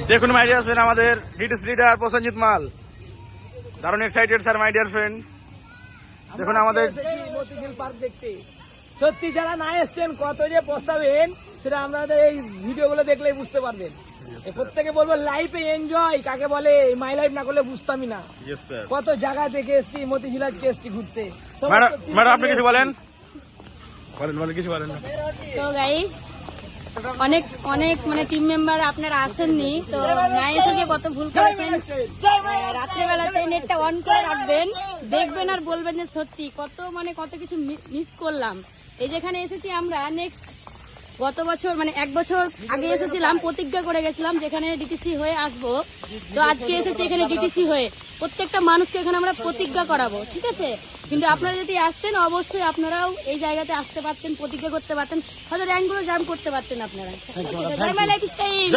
দেখুন my dear friend, আমাদের ডিটিস leader Prosenjit মাল দারুণ excited sir my dear friend. দেখুন আমাদের মতিঝিল পার্ক দেখতে সত্যি যারা না এসছেন কত যে পস্তাবেন সেটা আমাদের এই ভিডিওগুলো দেখলেই বুঝতে পারবেন। প্রত্যেকে বলবো লাইফে এনজয় কাকে বলে, মাই লাইফ না করলে বুঝতামই না। কত জায়গা থেকে এসছি, মতিঝিল আজকে এসছি ঘুরতে। ম্যাডাম আপনি কিছু বলেন, কিছু বলেন। তো গাইস অনেক অনেক মানে টিম মেম্বার আপনারা আসেননি, তো না এসে যে কত ভুল করেছেন। রাত্রেবেলাতে নেটটা অন করে রাখবেন, দেখবেন আর বলবেন যে সত্যি কত কিছু মিস করলাম। এই যেখানে এসেছি আমরা নেক্সট গত বছর মানে 1 বছর আগে এসেছিলাম, প্রতিজ্ঞা করে গেছিলাম যেখানে ডিটিসি হয়ে আসবো। তো আজকে এসেছি এখানে ডিটিসি হয়ে, প্রত্যেকটা মানুষকে এখানে আমরা প্রতিজ্ঞা করাবো, ঠিক আছে? কিন্তু আপনারা যদি আসতেন অবশ্যই আপনারাও এই জায়গাতে আসতে পারতেন, প্রতিজ্ঞা করতে পারতেন, হয়তো র্যাঙ্কগুলো জাম্প করতে পারতেন আপনারা। জয় মাই লাইফস্টাইল।